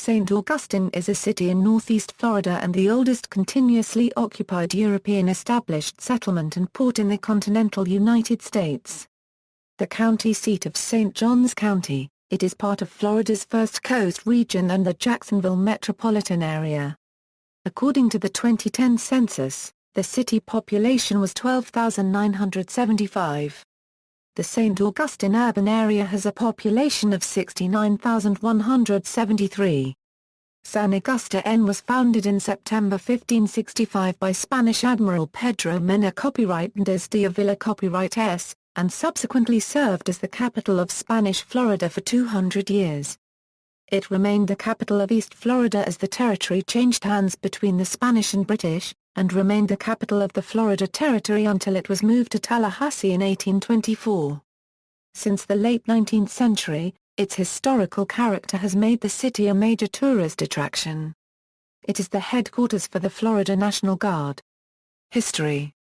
St. Augustine is a city in northeast Florida and the oldest continuously occupied European established settlement and port in the continental United States. The county seat of St. Johns County, it is part of Florida's First Coast region and the Jacksonville metropolitan area. According to the 2010 census, the city population was 12,975. The St. Augustine urban area has a population of 69,173. San Agustín was founded in September 1565 by Spanish Admiral Pedro Menéndez de Avilés, and subsequently served as the capital of Spanish Florida for 200 years. It remained the capital of East Florida as the territory changed hands between the Spanish and British, and remained the capital of the Florida Territory until it was moved to Tallahassee in 1824. Since the late 19th century, its historical character has made the city a major tourist attraction. It is the headquarters for the Florida National Guard. History.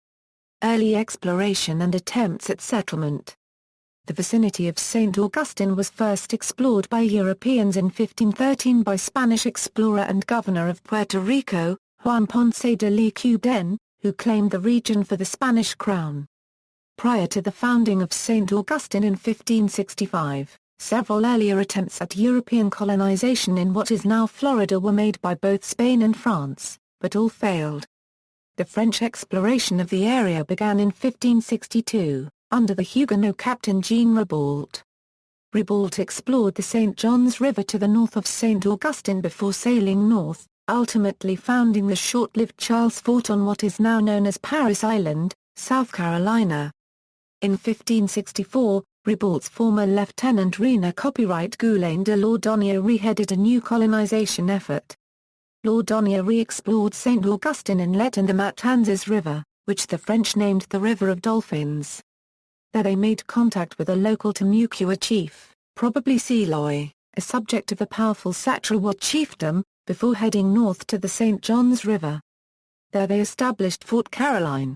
Early exploration and attempts at settlement. The vicinity of St. Augustine was first explored by Europeans in 1513 by Spanish explorer and governor of Puerto Rico, Juan Ponce de Lequeudén, who claimed the region for the Spanish crown. Prior to the founding of St. Augustine in 1565, several earlier attempts at European colonization in what is now Florida were made by both Spain and France, but all failed. The French exploration of the area began in 1562, under the Huguenot captain Jean Ribault. Ribault explored the St. Johns River to the north of St. Augustine before sailing north, ultimately founding the short-lived Charles Fort on what is now known as Paris Island, South Carolina. In 1564, Ribault's former lieutenant René Copyright Goulain de Laudonnière headed a new colonization effort. Laudonnière explored St. Augustine Inlet and the Matanzas River, which the French named the River of Dolphins. There they made contact with a local Timucua chief, probably Seloy, a subject of the powerful Satrawa chiefdom, before heading north to the St. Johns River. There they established Fort Caroline.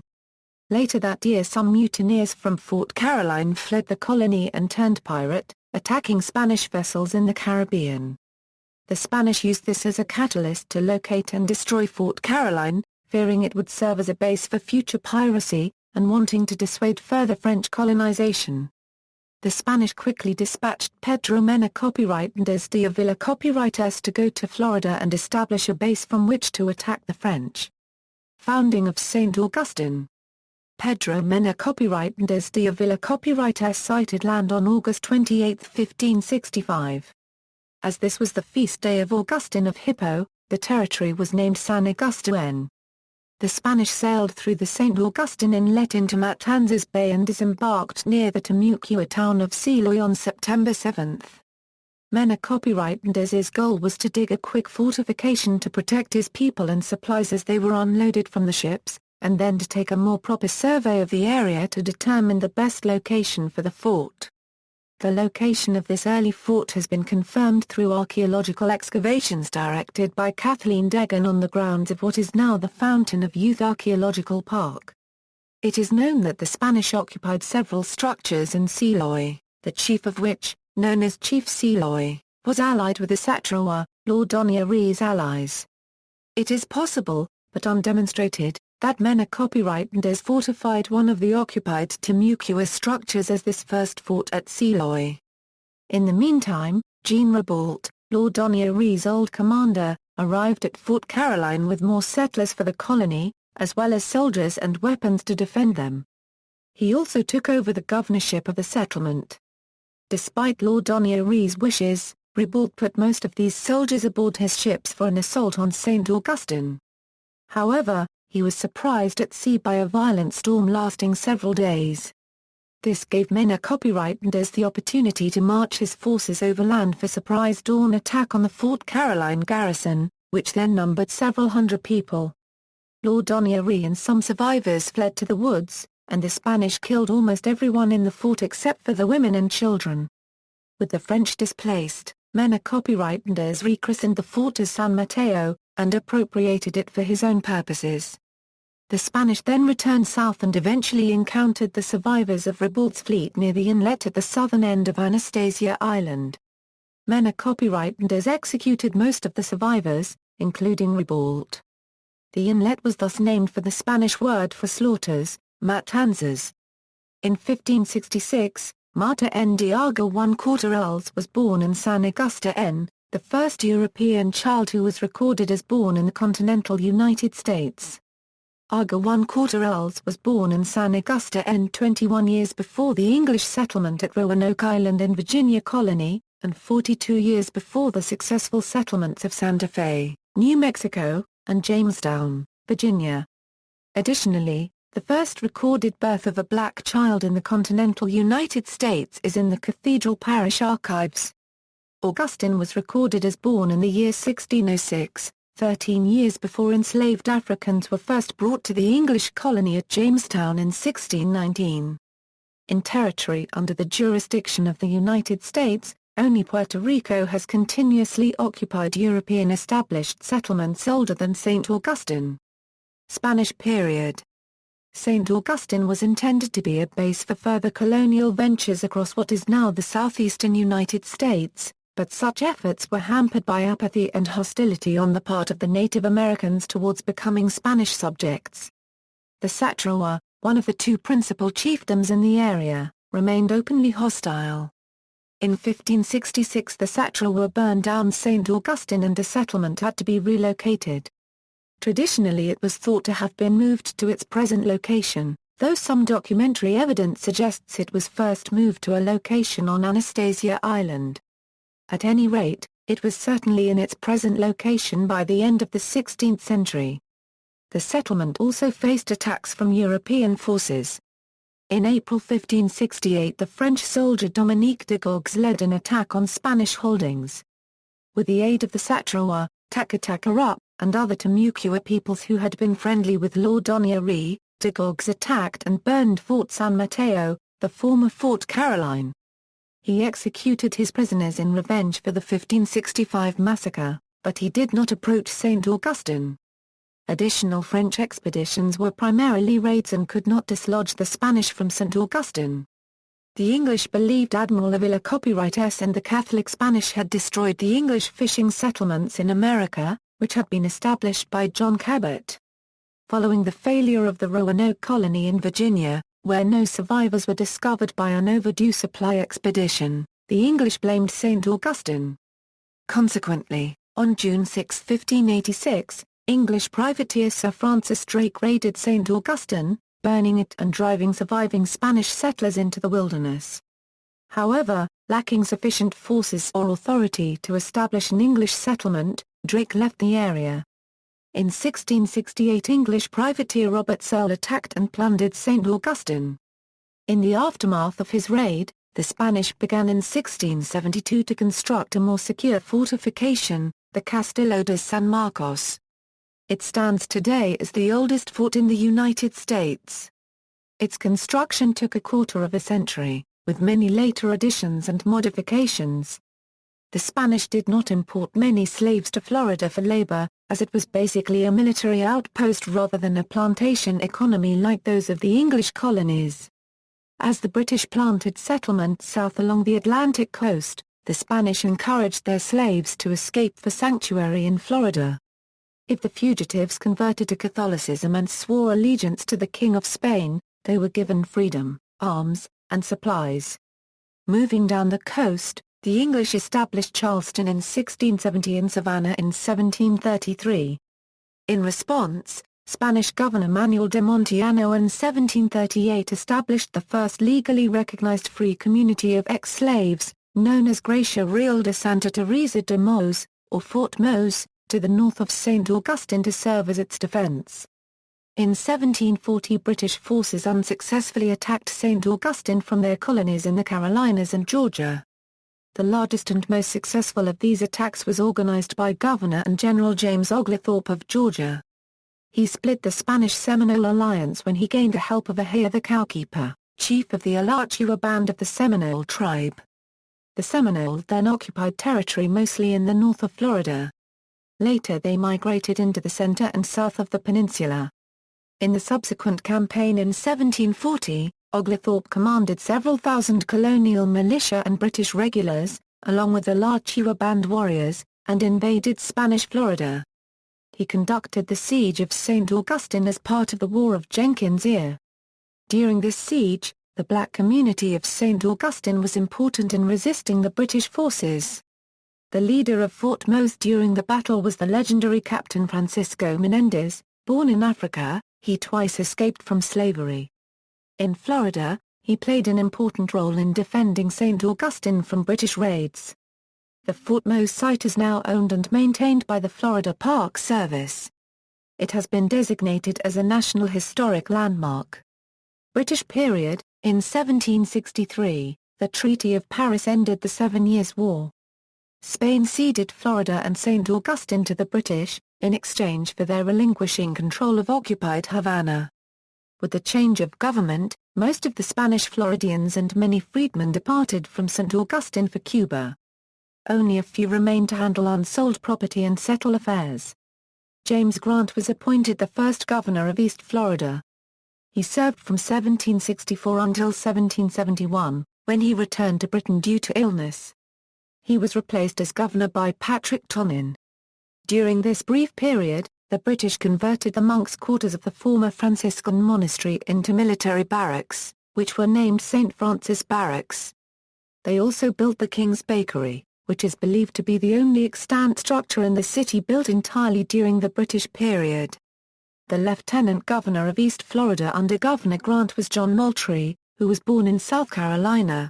Later that year some mutineers from Fort Caroline fled the colony and turned pirate, attacking Spanish vessels in the Caribbean. The Spanish used this as a catalyst to locate and destroy Fort Caroline, fearing it would serve as a base for future piracy, and wanting to dissuade further French colonization. The Spanish quickly dispatched Pedro Menéndez de Avilés to go to Florida and establish a base from which to attack the French. Founding of St. Augustine. Pedro Menéndez de Avilés sighted land on August 28, 1565. As this was the feast day of Augustine of Hippo, the territory was named San Agustín. The Spanish sailed through the St. Augustine Inlet into Matanzas Bay and disembarked near the Timucua town of Seloy on September 7. Menéndez's goal was to dig a quick fortification to protect his people and supplies as they were unloaded from the ships, and then to take a more proper survey of the area to determine the best location for the fort. The location of this early fort has been confirmed through archaeological excavations directed by Kathleen Degan on the grounds of what is now the Fountain of Youth Archaeological Park. It is known that the Spanish occupied several structures in Seloy, the chief of which, known as Chief Seloy, was allied with the Satrawa, Laudonnière's allies. It is possible, but undemonstrated, that Menéndez fortified one of the occupied Timucua structures as this first fort at Seloy. In the meantime, Jean Ribault, Laudonnière's old commander, arrived at Fort Caroline with more settlers for the colony, as well as soldiers and weapons to defend them. He also took over the governorship of the settlement. Despite Laudonnière's wishes, Ribault put most of these soldiers aboard his ships for an assault on St. Augustine. However, he was surprised at sea by a violent storm lasting several days. This gave Menéndez the opportunity to march his forces overland for surprise dawn attack on the Fort Caroline garrison, which then numbered several hundred people. Laudonnière and some survivors fled to the woods, and the Spanish killed almost everyone in the fort except for the women and children. With the French displaced, Menéndez rechristened the fort as San Mateo, and appropriated it for his own purposes. The Spanish then returned south and eventually encountered the survivors of Ribault's fleet near the inlet at the southern end of Anastasia Island. Menendez executed most of the survivors, including Ribault. The inlet was thus named for the Spanish word for slaughters, matanzas. In 1566, Marta N. Diago I Cortorals was born in San Augusta N., the first European child who was recorded as born in the continental United States. Aga I Cortorals was born in San Augusta N. 21 years before the English settlement at Roanoke Island in Virginia Colony, and 42 years before the successful settlements of Santa Fe, New Mexico, and Jamestown, Virginia. Additionally, the first recorded birth of a black child in the continental United States is in the Cathedral Parish Archives. Augustine was recorded as born in the year 1606, 13 years before enslaved Africans were first brought to the English colony at Jamestown in 1619. In territory under the jurisdiction of the United States, only Puerto Rico has continuously occupied European established settlements older than St. Augustine. Spanish period. St. Augustine was intended to be a base for further colonial ventures across what is now the southeastern United States, but such efforts were hampered by apathy and hostility on the part of the Native Americans towards becoming Spanish subjects. The Satrawa, one of the two principal chiefdoms in the area, remained openly hostile. In 1566 the Satrawa burned down St. Augustine and a settlement had to be relocated. Traditionally it was thought to have been moved to its present location, though some documentary evidence suggests it was first moved to a location on Anastasia Island. At any rate, it was certainly in its present location by the end of the 16th century. The settlement also faced attacks from European forces. In April 1568 the French soldier Dominique de Gogues led an attack on Spanish holdings. With the aid of the Satrawa, Takatakarap, and other Timucua peoples who had been friendly with Lord Donieri, de Gogues attacked and burned Fort San Mateo, the former Fort Caroline. He executed his prisoners in revenge for the 1565 massacre, but he did not approach St. Augustine. Additional French expeditions were primarily raids and could not dislodge the Spanish from St. Augustine. The English believed Admiral Avila Copyright and the Catholic Spanish had destroyed the English fishing settlements in America, which had been established by John Cabot. Following the failure of the Roanoke colony in Virginia, where no survivors were discovered by an overdue supply expedition, the English blamed St. Augustine. Consequently, on June 6, 1586, English privateer Sir Francis Drake raided St. Augustine, burning it and driving surviving Spanish settlers into the wilderness. However, lacking sufficient forces or authority to establish an English settlement, Drake left the area. In 1668 English privateer Robert Searle attacked and plundered St. Augustine. In the aftermath of his raid, the Spanish began in 1672 to construct a more secure fortification, the Castillo de San Marcos. It stands today as the oldest fort in the United States. Its construction took a quarter of a century, with many later additions and modifications. The Spanish did not import many slaves to Florida for labor, as it was basically a military outpost rather than a plantation economy like those of the English colonies. As the British planted settlements south along the Atlantic coast, the Spanish encouraged their slaves to escape for sanctuary in Florida. If the fugitives converted to Catholicism and swore allegiance to the King of Spain, they were given freedom, arms, and supplies. Moving down the coast, the English established Charleston in 1670 and Savannah in 1733. In response, Spanish Governor Manuel de Montiano in 1738 established the first legally recognized free community of ex-slaves, known as Gracia Real de Santa Teresa de Mose, or Fort Mose, to the north of St. Augustine to serve as its defense. In 1740 British forces unsuccessfully attacked St. Augustine from their colonies in the Carolinas and Georgia. The largest and most successful of these attacks was organized by Governor and General James Oglethorpe of Georgia. He split the Spanish Seminole alliance when he gained the help of Ahia the Cowkeeper, chief of the Alachua band of the Seminole tribe. The Seminoles then occupied territory mostly in the north of Florida. Later they migrated into the center and south of the peninsula. In the subsequent campaign in 1740, Oglethorpe commanded several thousand colonial militia and British regulars, along with the La Chihuahua band warriors, and invaded Spanish Florida. He conducted the siege of St. Augustine as part of the War of Jenkins' Ear. During this siege, the black community of St. Augustine was important in resisting the British forces. The leader of Fort Mose during the battle was the legendary Captain Francisco Menendez. Born in Africa, he twice escaped from slavery. In Florida, he played an important role in defending St. Augustine from British raids. The Fort Mose site is now owned and maintained by the Florida Park Service. It has been designated as a National Historic Landmark. British period: in 1763, the Treaty of Paris ended the 7 Years' War. Spain ceded Florida and St. Augustine to the British, in exchange for their relinquishing control of occupied Havana. With the change of government, most of the Spanish Floridians and many freedmen departed from St. Augustine for Cuba. Only a few remained to handle unsold property and settle affairs. James Grant was appointed the first governor of East Florida. He served from 1764 until 1771, when he returned to Britain due to illness. He was replaced as governor by Patrick Tonnin. During this brief period, the British converted the monks' quarters of the former Franciscan monastery into military barracks, which were named St. Francis Barracks. They also built the King's Bakery, which is believed to be the only extant structure in the city built entirely during the British period. The Lieutenant Governor of East Florida under Governor Grant was John Moultrie, who was born in South Carolina.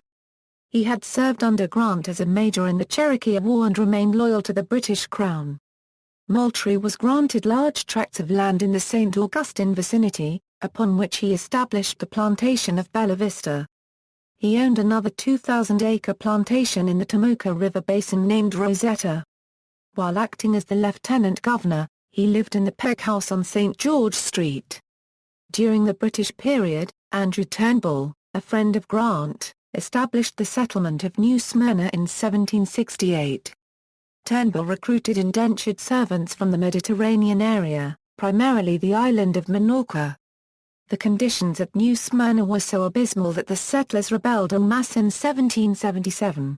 He had served under Grant as a major in the Cherokee War and remained loyal to the British Crown. Moultrie was granted large tracts of land in the St. Augustine vicinity, upon which he established the plantation of Bella Vista. He owned another 2,000-acre plantation in the Tomoka River Basin named Rosetta. While acting as the lieutenant governor, he lived in the Peck House on St. George Street. During the British period, Andrew Turnbull, a friend of Grant, established the settlement of New Smyrna in 1768. Turnbull recruited indentured servants from the Mediterranean area, primarily the island of Minorca. The conditions at New Smyrna were so abysmal that the settlers rebelled en masse in 1777.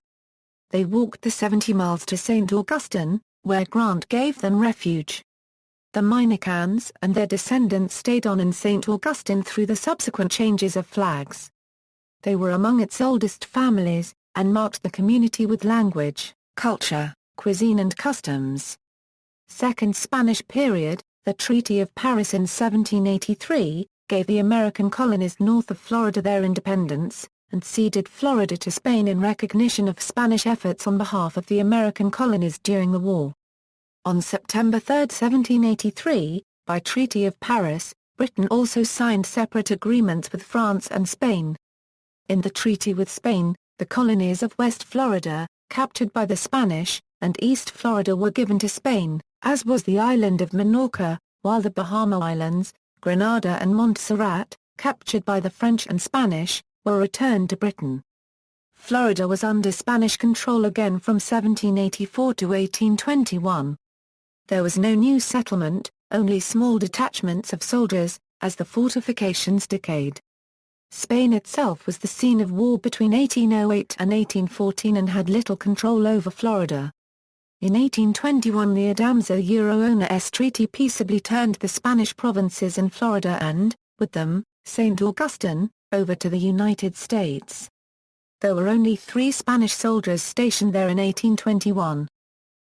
They walked the 70 miles to St. Augustine, where Grant gave them refuge. The Minicans and their descendants stayed on in St. Augustine through the subsequent changes of flags. They were among its oldest families, and marked the community with language, culture, cuisine and customs. Second Spanish period, the Treaty of Paris in 1783, gave the American colonies north of Florida their independence, and ceded Florida to Spain in recognition of Spanish efforts on behalf of the American colonies during the war. On September 3, 1783, by Treaty of Paris, Britain also signed separate agreements with France and Spain. In the treaty with Spain, the colonies of West Florida, captured by the Spanish, and East Florida were given to Spain, as was the island of Minorca, while the Bahama Islands, Grenada and Montserrat, captured by the French and Spanish, were returned to Britain. Florida was under Spanish control again from 1784 to 1821. There was no new settlement, only small detachments of soldiers, as the fortifications decayed. Spain itself was the scene of war between 1808 and 1814 and had little control over Florida. In 1821 the Adamso-Euroona Treaty peaceably turned the Spanish provinces in Florida and, with them, St. Augustine, over to the United States. There were only 3 Spanish soldiers stationed there in 1821.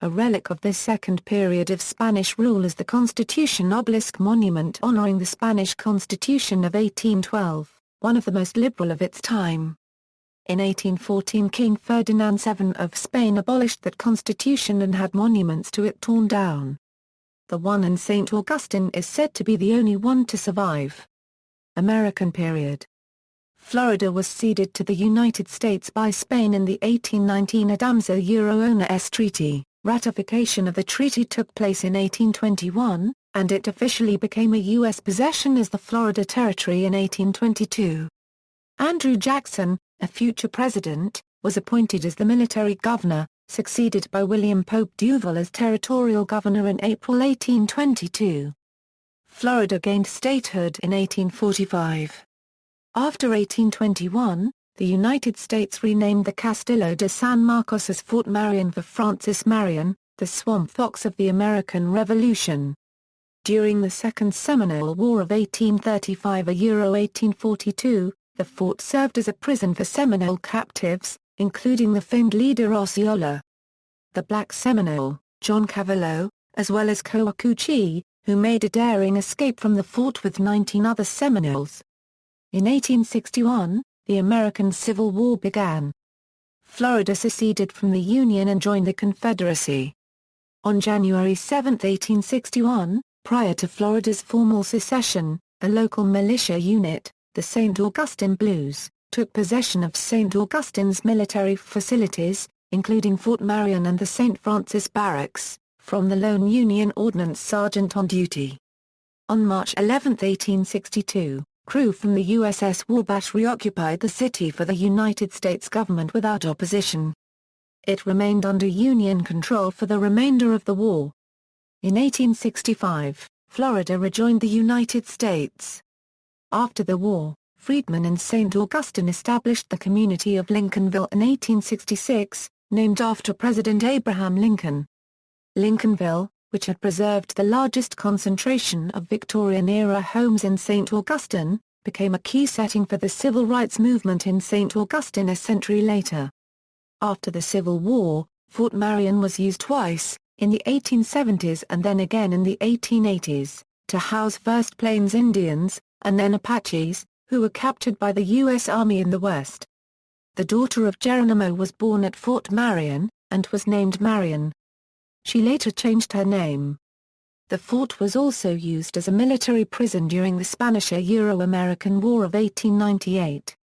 A relic of this second period of Spanish rule is the Constitution Obelisk monument honoring the Spanish Constitution of 1812, one of the most liberal of its time. In 1814 King Ferdinand VII of Spain abolished that constitution and had monuments to it torn down. The one in St. Augustine is said to be the only one to survive. American period. Florida was ceded to the United States by Spain in the 1819 Adamso-Euroona Treaty. Ratification of the treaty took place in 1821, and it officially became a U.S. possession as the Florida Territory in 1822. Andrew Jackson, a future president, was appointed as the military governor, succeeded by William Pope Duval as territorial governor in April 1822. Florida gained statehood in 1845. After 1821, the United States renamed the Castillo de San Marcos as Fort Marion for Francis Marion, the Swamp Fox of the American Revolution. During the Second Seminole War of 1835–1842, the fort served as a prison for Seminole captives, including the famed leader Osceola. The Black Seminole, John Cavallo, as well as Coahuila, who made a daring escape from the fort with 19 other Seminoles. In 1861, the American Civil War began. Florida seceded from the Union and joined the Confederacy. On January 7, 1861, prior to Florida's formal secession, a local militia unit, the St. Augustine Blues, took possession of St. Augustine's military facilities, including Fort Marion and the St. Francis Barracks, from the lone Union ordnance sergeant on duty. On March 11, 1862, crew from the USS Wabash reoccupied the city for the United States government without opposition. It remained under Union control for the remainder of the war. In 1865, Florida rejoined the United States. After the war, freedmen in St. Augustine established the community of Lincolnville in 1866, named after President Abraham Lincoln. Lincolnville, which had preserved the largest concentration of Victorian-era homes in St. Augustine, became a key setting for the civil rights movement in St. Augustine a century later. After the Civil War, Fort Marion was used twice, in the 1870s and then again in the 1880s, to house First Plains Indians, and then Apaches, who were captured by the U.S. Army in the West. The daughter of Geronimo was born at Fort Marion, and was named Marion. She later changed her name. The fort was also used as a military prison during the Spanish-Euro-American War of 1898.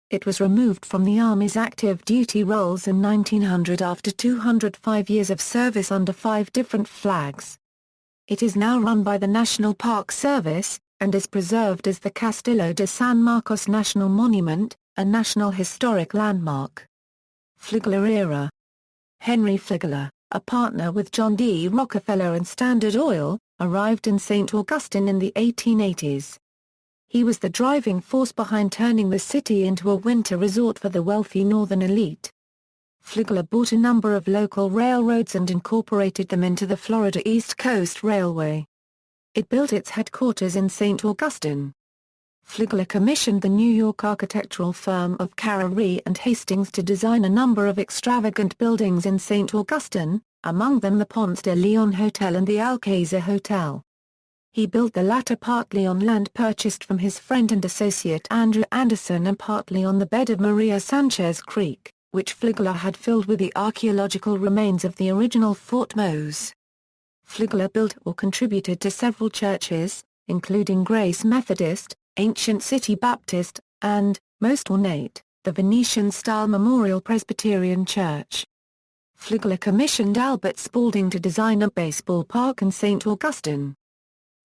It was removed from the Army's active duty rolls in 1900 after 205 years of service under 5 different flags. It is now run by the National Park Service, and is preserved as the Castillo de San Marcos National Monument, a National Historic Landmark. Flagler Era. Henry Flagler, a partner with John D. Rockefeller and Standard Oil, arrived in St. Augustine in the 1880s. He was the driving force behind turning the city into a winter resort for the wealthy northern elite. Flagler bought a number of local railroads and incorporated them into the Florida East Coast Railway. It built its headquarters in St. Augustine. Flagler commissioned the New York architectural firm of Carrere and Hastings to design a number of extravagant buildings in St. Augustine, among them the Ponce de Leon Hotel and the Alcázar Hotel. He built the latter partly on land purchased from his friend and associate Andrew Anderson and partly on the bed of Maria Sanchez Creek, which Flagler had filled with the archaeological remains of the original Fort Mose. Flagler built or contributed to several churches, including Grace Methodist, Ancient City Baptist, and, most ornate, the Venetian-style Memorial Presbyterian Church. Flagler commissioned Albert Spaulding to design a baseball park in St. Augustine.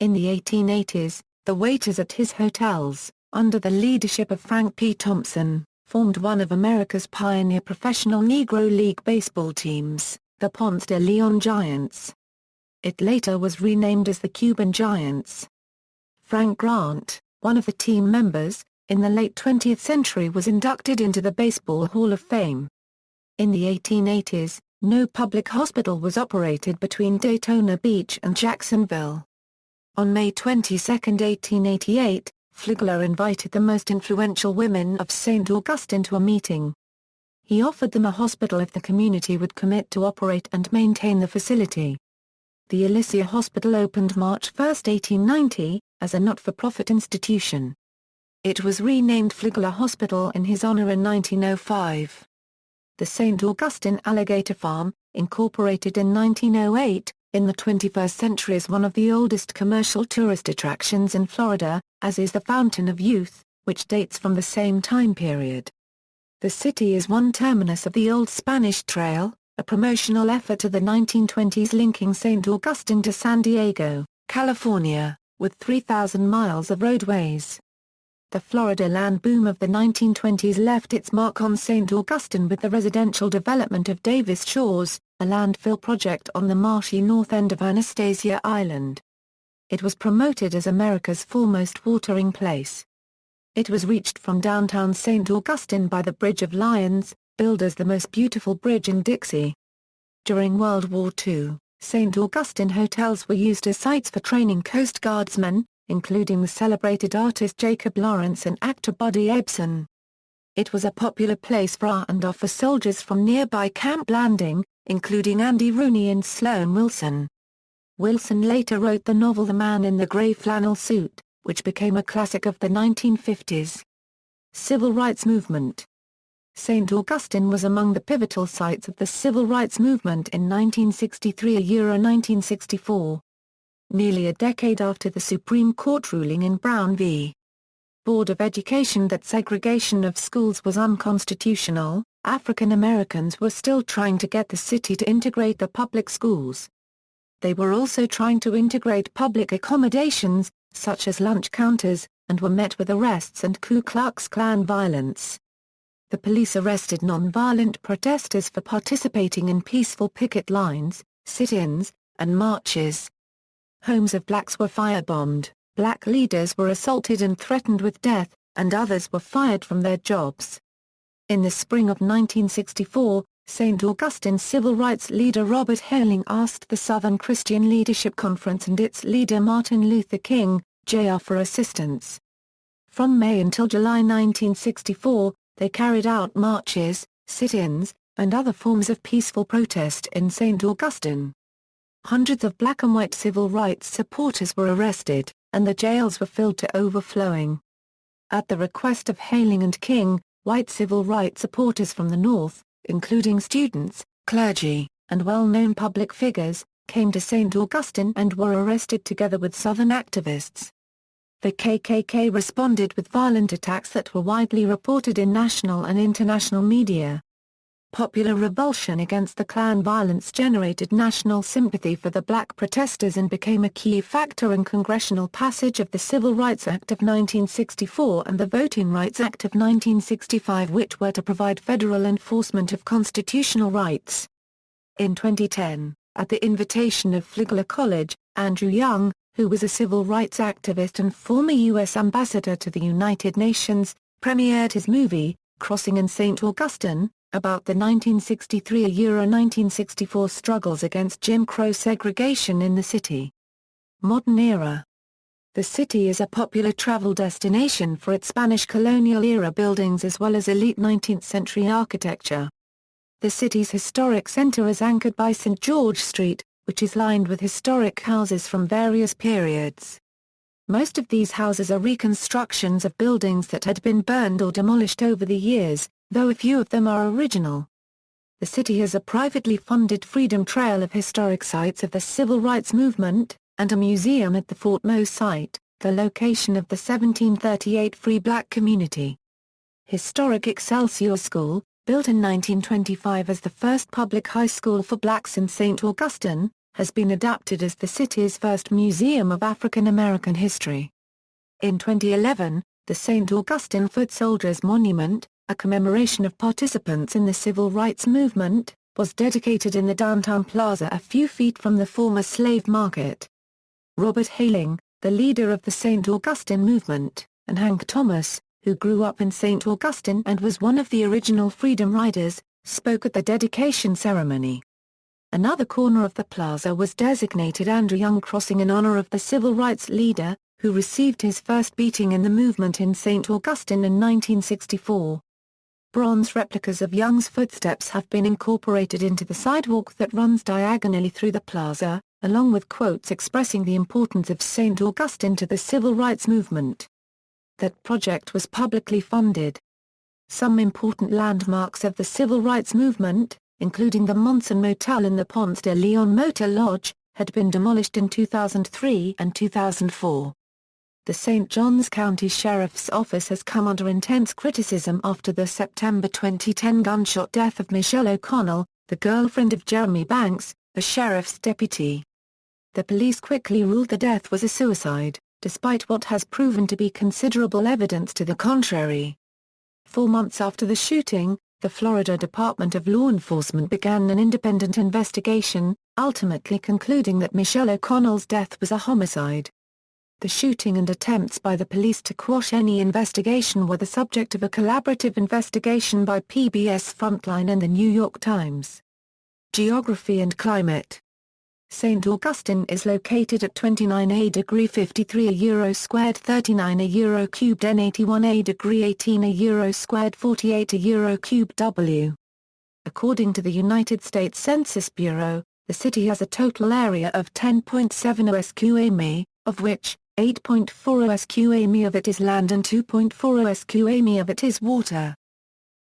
In the 1880s, the waiters at his hotels, under the leadership of Frank P. Thompson, formed one of America's pioneer professional Negro League baseball teams, the Ponce de Leon Giants. It later was renamed as the Cuban Giants. Frank Grant, one of the team members, in the late 20th century was inducted into the Baseball Hall of Fame. In the 1880s, no public hospital was operated between Daytona Beach and Jacksonville. On May 22, 1888, Flagler invited the most influential women of St. Augustine to a meeting. He offered them a hospital if the community would commit to operate and maintain the facility. The Alyssia Hospital opened March 1, 1890, as a not-for-profit institution. It was renamed Flagler Hospital in his honor in 1905. The St. Augustine Alligator Farm, incorporated in 1908, in the 21st century is one of the oldest commercial tourist attractions in Florida, as is the Fountain of Youth, which dates from the same time period. The city is one terminus of the Old Spanish Trail, a promotional effort to the 1920s linking St. Augustine to San Diego, California, with 3,000 miles of roadways. The Florida land boom of the 1920s left its mark on St. Augustine with the residential development of Davis Shores, a landfill project on the marshy north end of Anastasia Island. It was promoted as America's foremost watering place. It was reached from downtown St. Augustine by the Bridge of Lions, billed as the most beautiful bridge in Dixie. During World War II, St. Augustine hotels were used as sites for training Coast Guardsmen, including the celebrated artist Jacob Lawrence and actor Buddy Ebsen. It was a popular place for and off for soldiers from nearby Camp Landing, including Andy Rooney and Sloan Wilson. Wilson later wrote the novel The Man in the Grey Flannel Suit, which became a classic of the 1950s. Civil rights movement. St. Augustine was among the pivotal sites of the civil rights movement in 1963–1964. Nearly a decade after the Supreme Court ruling in Brown v. Board of Education that segregation of schools was unconstitutional, African Americans were still trying to get the city to integrate the public schools. They were also trying to integrate public accommodations, such as lunch counters, and were met with arrests and Ku Klux Klan violence. The police arrested non-violent protesters for participating in peaceful picket lines, sit-ins, and marches. Homes of blacks were firebombed, black leaders were assaulted and threatened with death, and others were fired from their jobs. In the spring of 1964, St. Augustine civil rights leader Robert Hayling asked the Southern Christian Leadership Conference and its leader Martin Luther King, Jr. for assistance. From May until July 1964, they carried out marches, sit-ins, and other forms of peaceful protest in St. Augustine. Hundreds of black and white civil rights supporters were arrested, and the jails were filled to overflowing. At the request of Hayling and King, white civil rights supporters from the North, including students, clergy, and well-known public figures, came to St. Augustine and were arrested together with Southern activists. The KKK responded with violent attacks that were widely reported in national and international media. Popular revulsion against the Klan violence generated national sympathy for the black protesters and became a key factor in congressional passage of the Civil Rights Act of 1964 and the Voting Rights Act of 1965, which were to provide federal enforcement of constitutional rights. In 2010, at the invitation of Flagler College, Andrew Young, who was a civil rights activist and former U.S. ambassador to the United Nations, premiered his movie, Crossing in St. Augustine, about the 1963–1964 struggles against Jim Crow segregation in the city. Modern era. The city is a popular travel destination for its Spanish colonial-era buildings as well as elite 19th-century architecture. The city's historic center is anchored by St. George Street, which is lined with historic houses from various periods. Most of these houses are reconstructions of buildings that had been burned or demolished over the years, though a few of them are original. The city has a privately funded Freedom Trail of historic sites of the civil rights movement, and a museum at the Fort Moe site, the location of the 1738 free black community. Historic Excelsior School, built in 1925 as the first public high school for blacks in St. Augustine, has been adapted as the city's first museum of African American history. In 2011, the St. Augustine Footsoldiers Monument, a commemoration of participants in the civil rights movement, was dedicated in the downtown plaza a few feet from the former slave market. Robert Hayling, the leader of the St. Augustine movement, and Hank Thomas, who grew up in St. Augustine and was one of the original Freedom Riders, spoke at the dedication ceremony. Another corner of the plaza was designated Andrew Young Crossing in honor of the civil rights leader, who received his first beating in the movement in St. Augustine in 1964. Bronze replicas of Young's footsteps have been incorporated into the sidewalk that runs diagonally through the plaza, along with quotes expressing the importance of St. Augustine to the civil rights movement. That project was publicly funded. Some important landmarks of the civil rights movement, including the Monson Motel and the Ponce de Leon Motor Lodge, had been demolished in 2003 and 2004. The St. Johns County Sheriff's Office has come under intense criticism after the September 2010 gunshot death of Michelle O'Connell, the girlfriend of Jeremy Banks, a sheriff's deputy. The police quickly ruled the death was a suicide, despite what has proven to be considerable evidence to the contrary. 4 months after the shooting, the Florida Department of Law Enforcement began an independent investigation, ultimately concluding that Michelle O'Connell's death was a homicide. The shooting and attempts by the police to quash any investigation were the subject of a collaborative investigation by PBS Frontline and the New York Times. Geography and climate. St. Augustine is located at 29 degree 53 euro squared 39 euro cubed n 81 degree 18 euro squared 48 euro cubed w. According to the United States Census Bureau, the city has a total area of 10.7 sqa mi, of which 8.4 sqa mi of it is land and 2.4 sqa mi of it is water.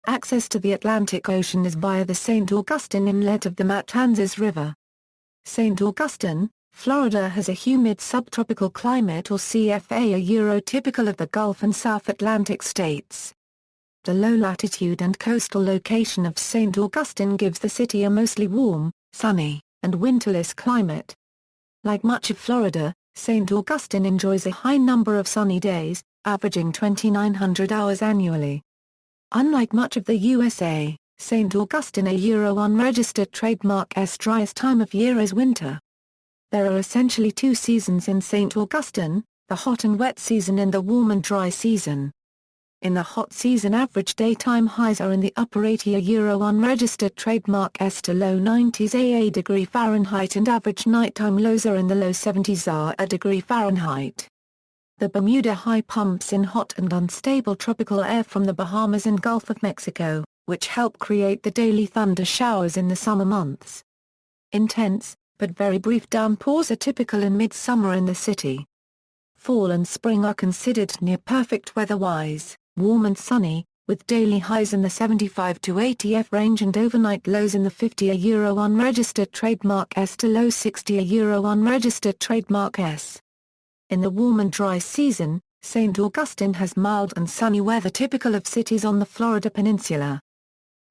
Access to the Atlantic Ocean is via the St. Augustine Inlet of the Matanzas River. St. Augustine, Florida has a humid subtropical climate or CFA typical of the Gulf and South Atlantic states. The low latitude and coastal location of St. Augustine gives the city a mostly warm, sunny, and winterless climate. Like much of Florida, St. Augustine enjoys a high number of sunny days, averaging 2,900 hours annually. Unlike much of the USA, St. Augustine unregistered trademark's driest time of year is winter. There are essentially two seasons in St. Augustine, the hot and wet season and the warm and dry season. In the hot season average daytime highs are in the upper 80 unregistered trademark's to low 90s degree Fahrenheit and average nighttime lows are in the low 70s degree Fahrenheit. The Bermuda High pumps in hot and unstable tropical air from the Bahamas and Gulf of Mexico, which help create the daily thunder showers in the summer months. Intense, but very brief downpours are typical in midsummer in the city. Fall and spring are considered near perfect weather-wise, warm and sunny, with daily highs in the 75 to 80 range and overnight lows in the 50 unregistered trademark's to low 60 unregistered trademark's. In the warm and dry season, St. Augustine has mild and sunny weather typical of cities on the Florida peninsula.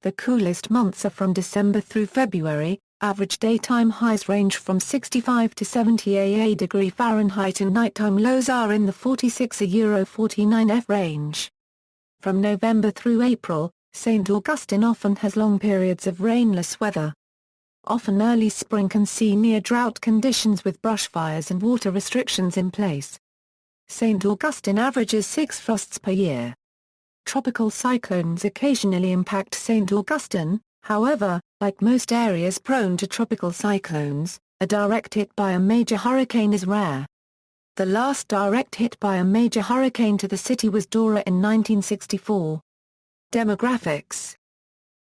The coolest months are from December through February. Average daytime highs range from 65 to 70 degree Fahrenheit and nighttime lows are in the 46 49 range. From November through April, St. Augustine often has long periods of rainless weather. Often early spring can see near drought conditions with brush fires and water restrictions in place. St. Augustine averages 6 frosts per year. Tropical cyclones occasionally impact St. Augustine, however, like most areas prone to tropical cyclones, a direct hit by a major hurricane is rare. The last direct hit by a major hurricane to the city was Dora in 1964. Demographics.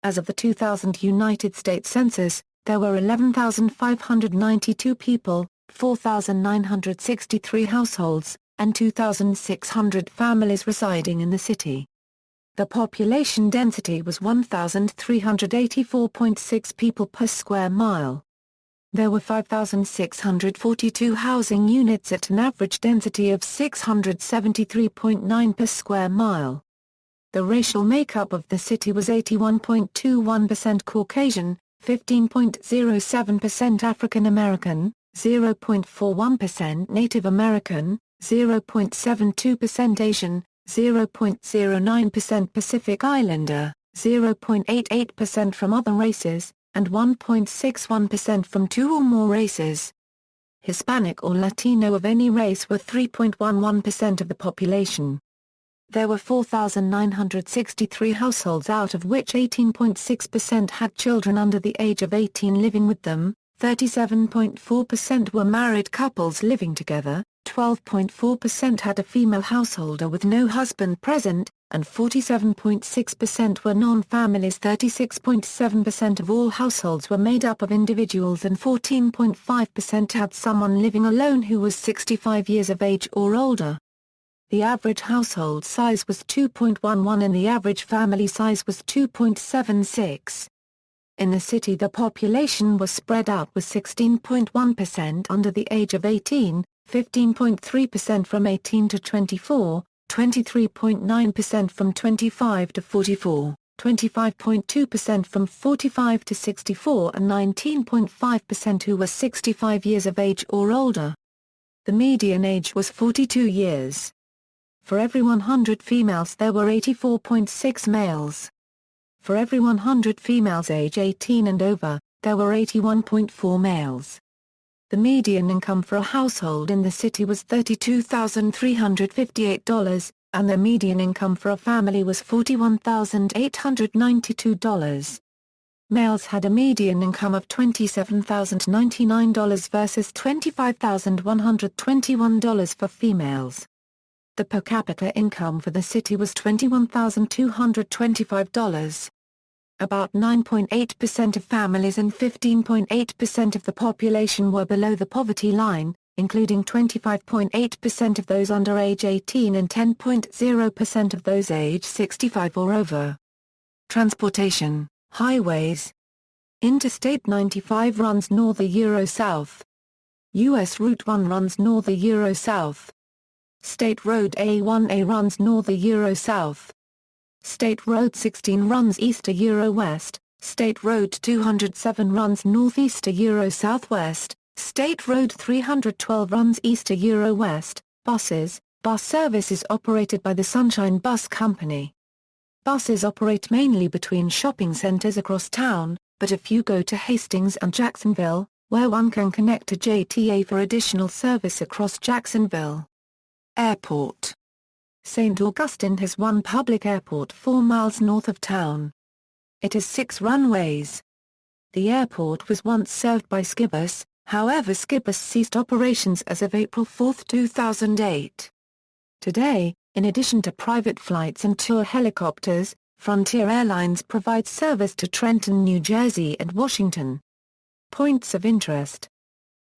As of the 2000 United States Census, there were 11,592 people, 4,963 households, and 2,600 families residing in the city. The population density was 1,384.6 people per square mile. There were 5,642 housing units at an average density of 673.9 per square mile. The racial makeup of the city was 81.21% Caucasian, 15.07% African American, 0.41% Native American, 0.72% Asian, 0.09% Pacific Islander, 0.88% from other races, and 1.61% from two or more races. Hispanic or Latino of any race were 3.11% of the population. There were 4,963 households out of which 18.6% had children under the age of 18 living with them, 37.4% were married couples living together, 12.4% had a female householder with no husband present, and 47.6% were non-families. 36.7% of all households were made up of individuals and 14.5% had someone living alone who was 65 years of age or older. The average household size was 2.11 and the average family size was 2.76. In the city the population was spread out with 16.1% under the age of 18, 15.3% from 18 to 24, 23.9% from 25 to 44, 25.2% from 45 to 64 and 19.5% who were 65 years of age or older. The median age was 42 years. For every 100 females there were 84.6 males. For every 100 females age 18 and over, there were 81.4 males. The median income for a household in the city was $32,358, and the median income for a family was $41,892. Males had a median income of $27,099 versus $25,121 for females. The per capita income for the city was $21,225. About 9.8% of families and 15.8% of the population were below the poverty line, including 25.8% of those under age 18 and 10.0% of those age 65 or over. Transportation, highways. Interstate 95 runs north-south. U.S. Route 1 runs north-south. State Road A1A runs north-south. State Road 16 runs east-west, State Road 207 runs northeast-southwest, State Road 312 runs east-west. Buses. Bus service is operated by the Sunshine Bus Company. Buses operate mainly between shopping centers across town, but a few go to Hastings and Jacksonville, where one can connect to JTA for additional service across Jacksonville. Airport. St. Augustine has one public airport 4 miles north of town. It has 6 runways. The airport was once served by Skibus, however Skibus ceased operations as of April 4, 2008. Today, in addition to private flights and tour helicopters, Frontier Airlines provides service to Trenton, New Jersey and Washington. Points of interest.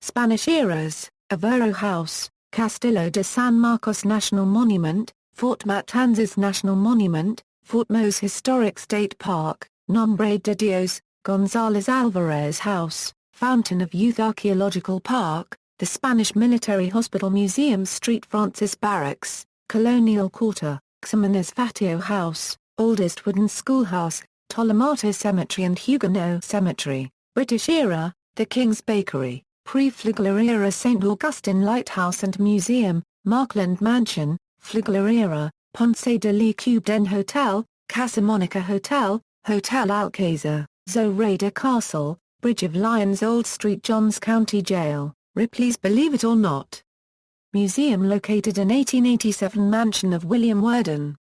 Spanish eras, Avero House, Castillo de San Marcos National Monument, Fort Matanzas National Monument, Fort Mose Historic State Park, Nombre de Dios, González Alvarez House, Fountain of Youth Archaeological Park, the Spanish Military Hospital Museum Street Francis Barracks, Colonial Quarter, Ximenes Fatio House, oldest wooden schoolhouse, Tolomato Cemetery and Huguenot Cemetery, British era, the King's Bakery, Pre-Flagler Era St. Augustine Lighthouse and Museum, Markland Mansion, Flagler Era, Ponce de Leeuwen Hotel, Casa Monica Hotel, Hotel Alcázar, Zoraida Castle, Bridge of Lions Old Street Johns County Jail, Ripley's Believe It or Not. Museum located in 1887 Mansion of William Worden.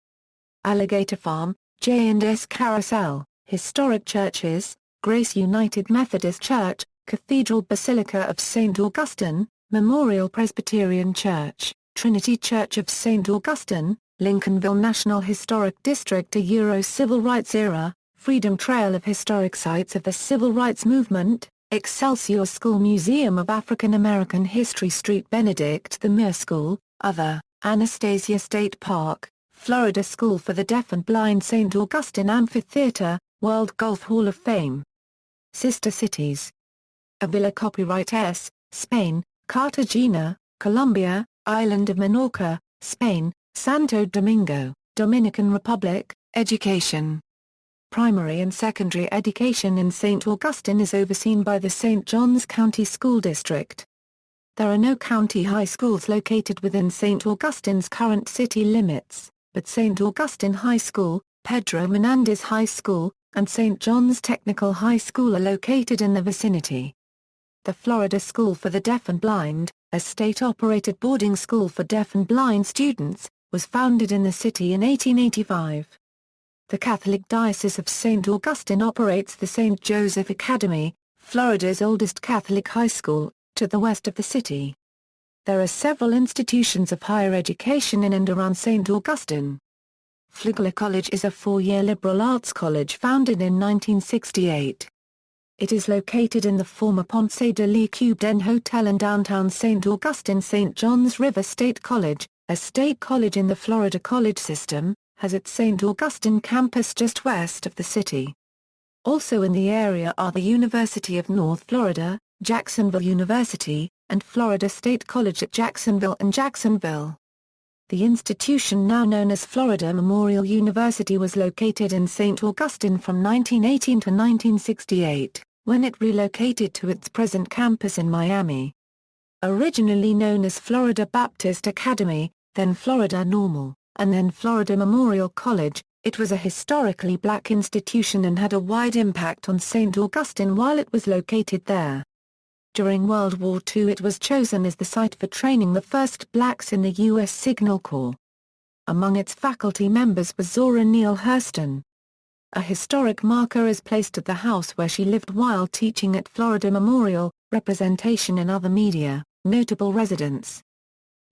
Alligator Farm, J&S Carousel, Historic Churches, Grace United Methodist Church, Cathedral Basilica of St. Augustine, Memorial Presbyterian Church, Trinity Church of St. Augustine, Lincolnville National Historic District Civil Rights Era, Freedom Trail of Historic Sites of the Civil Rights Movement, Excelsior School Museum of African American History Street Benedict the Muir School, Other, Anastasia State Park, Florida School for the Deaf and Blind St. Augustine Amphitheater, World Golf Hall of Fame. Sister cities. Avila Copyright S, Spain, Cartagena, Colombia, Island of Menorca, Spain, Santo Domingo, Dominican Republic. Education. Primary and secondary education in St. Augustine is overseen by the St. Johns County School District. There are no county high schools located within St. Augustine's current city limits, but St. Augustine High School, Pedro Menéndez High School, and St. John's Technical High School are located in the vicinity. The Florida School for the Deaf and Blind, a state-operated boarding school for deaf and blind students, was founded in the city in 1885. The Catholic Diocese of St. Augustine operates the St. Joseph Academy, Florida's oldest Catholic high school, to the west of the city. There are several institutions of higher education in and around St. Augustine. Flagler College is a 4-year liberal arts college founded in 1968. It is located in the former Ponce de Leeuwen Hotel in downtown St. Augustine. St. John's River State College, a state college in the Florida college system, has its St. Augustine campus just west of the city. Also in the area are the University of North Florida, Jacksonville University, and Florida State College at Jacksonville and Jacksonville. The institution now known as Florida Memorial University was located in St. Augustine from 1918 to 1968, when it relocated to its present campus in Miami. Originally known as Florida Baptist Academy, then Florida Normal, and then Florida Memorial College, it was a historically black institution and had a wide impact on St. Augustine while it was located there. During World War II it was chosen as the site for training the first blacks in the U.S. Signal Corps. Among its faculty members was Zora Neale Hurston. A historic marker is placed at the house where she lived while teaching at Florida Memorial. Representation in other media, notable residents: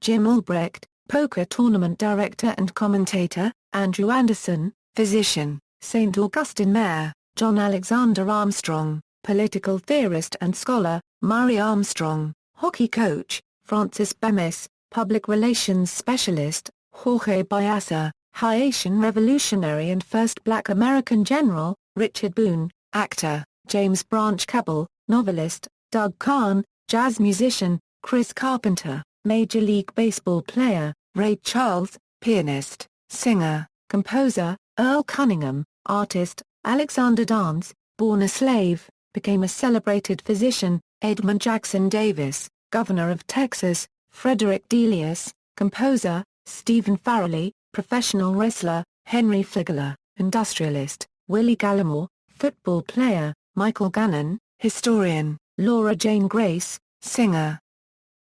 Jim Albrecht, poker tournament director and commentator; Andrew Anderson, physician; St. Augustine Mayor, John Alexander Armstrong, political theorist and scholar; Murray Armstrong, hockey coach; Francis Bemis, public relations specialist; Jorge Byassa, Haitian revolutionary and first black American general; Richard Boone, actor; James Branch Cabell, novelist; Doug Kahn, jazz musician; Chris Carpenter, Major League Baseball player; Ray Charles, pianist, singer, composer; Earl Cunningham, artist; Alexander Dance, born a slave, became a celebrated physician; Edmund Jackson Davis, governor of Texas; Frederick Delius, composer; Stephen Farrelly, professional wrestler; Henry Flagler, industrialist; Willie Gallimore, football player; Michael Gannon, historian; Laura Jane Grace, singer.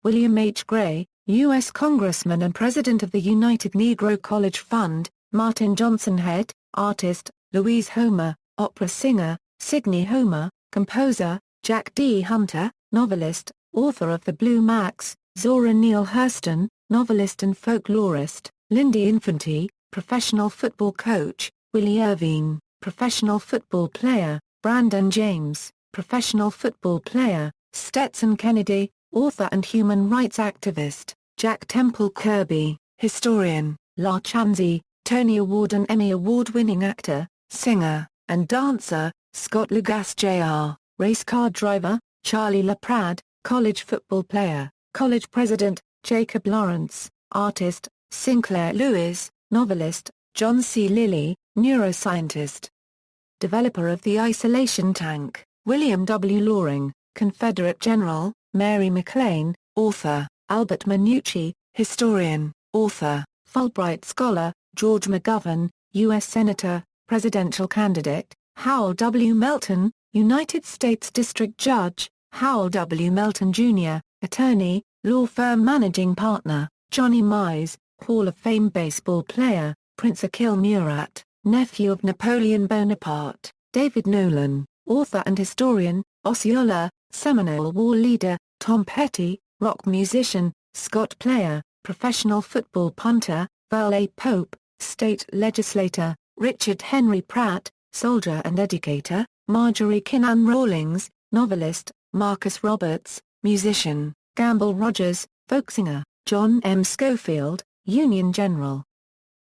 William H. Gray, U.S. Congressman and President of the United Negro College Fund; Martin Johnson Head, artist; Louise Homer, opera singer; Sidney Homer, composer; Jack D. Hunter, novelist, author of The Blue Max; Zora Neale Hurston, novelist and folklorist; Lindy Infante, professional football coach; Willie Irvine, professional football player; Brandon James, professional football player; Stetson Kennedy, author and human rights activist; Jack Temple Kirby, historian; La Chanzy, Tony Award and Emmy Award-winning actor, singer, and dancer; Scott Lugas Jr., race car driver; Charlie LaPrade, college football player; college president; Jacob Lawrence, artist; Sinclair Lewis, novelist; John C. Lilly, neuroscientist. Developer of the isolation tank, William W. Loring, Confederate general; Mary McLean, author; Albert Minucci, historian, author, Fulbright scholar; George McGovern, U.S. Senator, presidential candidate; Howell W. Melton, United States District Judge; Howell W. Melton, Jr., attorney, law firm managing partner; Johnny Mize, Hall of Fame baseball player; Prince Achille Murat, nephew of Napoleon Bonaparte; David Nolan, author and historian; Osceola, Seminole war leader; Tom Petty, rock musician; Scott Player, professional football punter; Burl A. Pope, state legislator; Richard Henry Pratt, soldier and educator; Marjorie Kinnan Rawlings, novelist; Marcus Roberts, musician; Gamble Rogers, folk singer; John M. Schofield, Union General;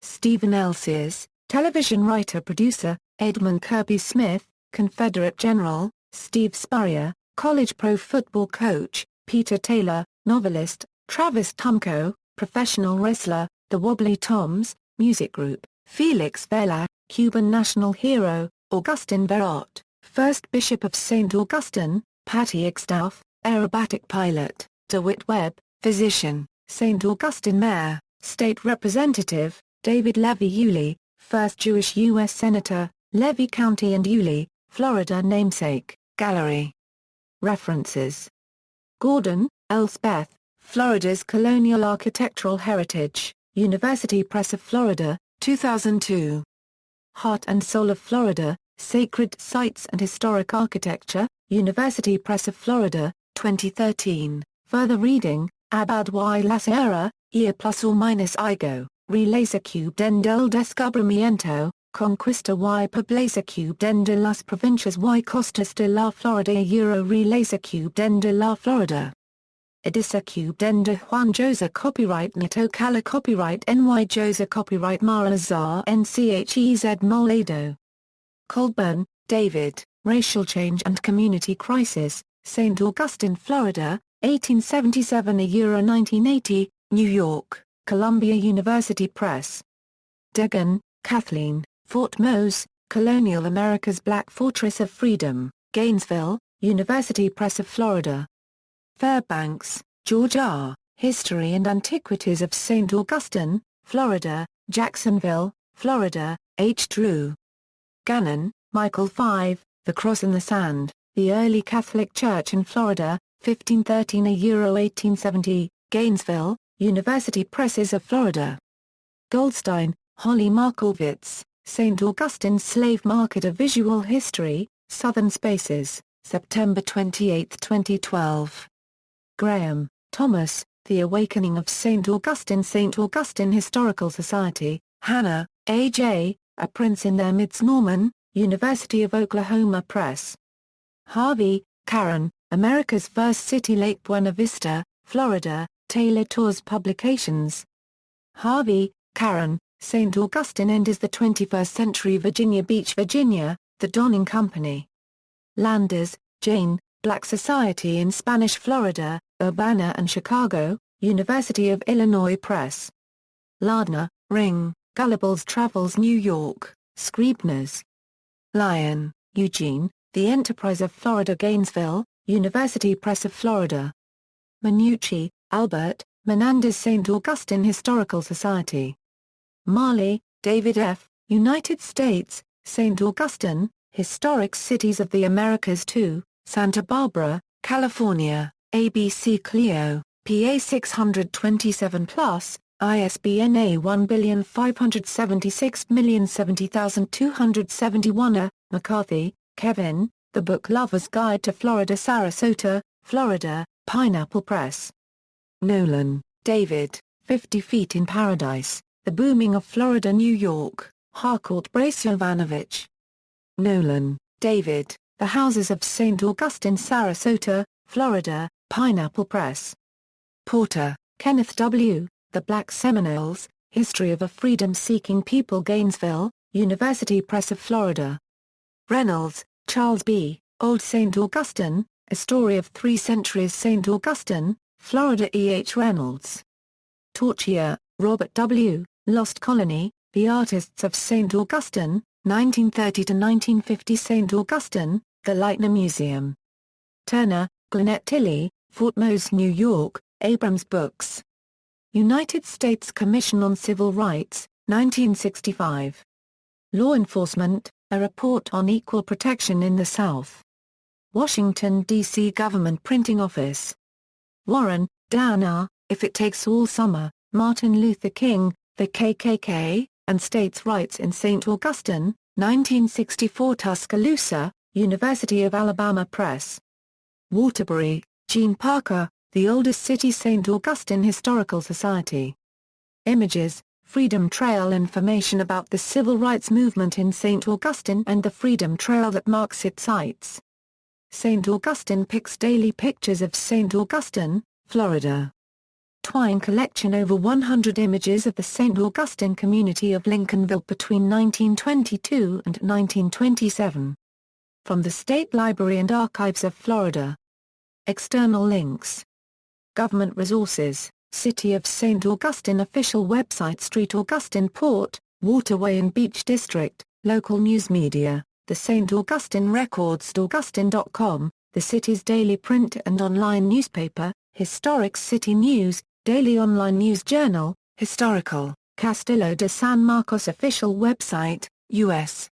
Stephen L. Sears, television writer-producer; Edmund Kirby Smith, Confederate general; Steve Spurrier, college pro football coach; Peter Taylor, novelist; Travis Tumko, professional wrestler; The Wobbly Toms, music group; Felix Vela, Cuban national hero; Augustin Barrot, first Bishop of St. Augustine; Patty Extauff, aerobatic pilot; DeWitt Webb, physician; St. Augustine Mayor, state representative; David Levy Yulee, first Jewish U.S. Senator; Levy County and Yulee, Florida namesake; Gallery. References: Gordon, Elspeth, Florida's Colonial Architectural Heritage, University Press of Florida, 2002. Heart and Soul of Florida, Sacred Sites and Historic Architecture, University Press of Florida, 2013. Further reading, Abad y la Sierra, Year plus or minus Igo, Relación del Descubrimiento, Conquista y Población de las Provincias y Costas de la Florida Euro Relación de la Florida. Edición de Juan Josa Copyright Nito Cala Copyright NY Josa Copyright Mara Azar NCHEZ Moledo. Colburn, David, Racial Change and Community Crisis, St. Augustine, Florida, 1877 Euro 1980, New York, Columbia University Press. Degan, Kathleen, Fort Mose, Colonial America's Black Fortress of Freedom, Gainesville, University Press of Florida. Fairbanks, George R., History and Antiquities of St. Augustine, Florida, Jacksonville, Florida, H. Drew. Gannon, Michael 5, The Cross in the Sand, The Early Catholic Church in Florida, 1513 Euro 1870, Gainesville, University Presses of Florida. Goldstein, Holly Markowitz, St. Augustine's Slave Market: A Visual History, Southern Spaces, September 28, 2012. Graham, Thomas, The Awakening of St. Augustine Historical Society, Hannah, A.J., A Prince in Their Midst. Norman, University of Oklahoma Press. Harvey, Karen, America's First City, Lake Buena Vista, Florida, Taylor Tours Publications. Harvey, Karen, St. Augustine Enters the 21st Century, Virginia Beach, Virginia, The Donning Company. Landers, Jane, Black Society in Spanish Florida, Urbana and Chicago, University of Illinois Press. Lardner, Ring, Gullible's Travels, New York, Scribner's. Lyon, Eugene, The Enterprise of Florida, Gainesville, University Press of Florida. Minucci, Albert, Menendez, St. Augustine Historical Society. Marley, David F., United States, St. Augustine, Historic Cities of the Americas 2, Santa Barbara, California, ABC Clio, PA 627+, ISBN A1576070,271. McCarthy, Kevin, The Book Lover's Guide to Florida, Sarasota, Florida, Pineapple Press. Nolan, David, 50 Feet in Paradise, The Booming of Florida, New York, Harcourt Brace Jovanovich. Nolan, David, The Houses of St. Augustine, Sarasota, Florida, Pineapple Press. Porter, Kenneth W., The Black Seminoles, History of a Freedom-Seeking People, Gainesville, University Press of Florida. Reynolds, Charles B., Old St. Augustine, A Story of 3 Centuries, St. Augustine, Florida. E. H. Reynolds. Torchia, Robert W., Lost Colony, The Artists of St. Augustine, 1930–1950, St. Augustine, The Leitner Museum. Turner, Gwinnett Tilley, Fort Mose, New York, Abrams Books. United States Commission on Civil Rights, 1965. Law Enforcement, A Report on Equal Protection in the South. Washington, D.C. Government Printing Office. Warren, Dana, If It Takes All Summer, Martin Luther King, The KKK, and States' Rights in St. Augustine, 1964. Tuscaloosa, University of Alabama Press. Waterbury, Gene Parker, The Oldest City, St. Augustine Historical Society. Images, Freedom Trail. Information about the civil rights movement in St. Augustine and the Freedom Trail that marks its sites. St. Augustine Pics. Daily Pictures of St. Augustine, Florida. Twine Collection. Over 100 images of the St. Augustine community of Lincolnville between 1922 and 1927. From the State Library and Archives of Florida. External links. Government resources, City of St. Augustine official website, Street Augustine Port, Waterway and Beach District, local news media, the St. Augustine Records, Augustine.com, the city's daily print and online newspaper, Historic City News, daily online news journal, Historical, Castillo de San Marcos official website, U.S.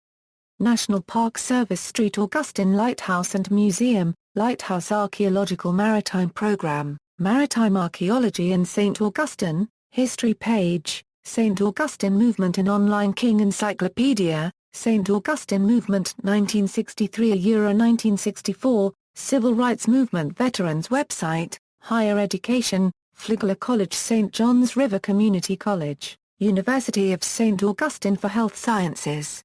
National Park Service, Street Augustine Lighthouse and Museum, Lighthouse Archaeological Maritime Program, Maritime Archaeology in St. Augustine, History page, St. Augustine Movement in Online King Encyclopedia, St. Augustine Movement 1963 Euro 1964, Civil Rights Movement Veterans Website, Higher Education, Flagler College, St. John's River Community College, University of St. Augustine for Health Sciences.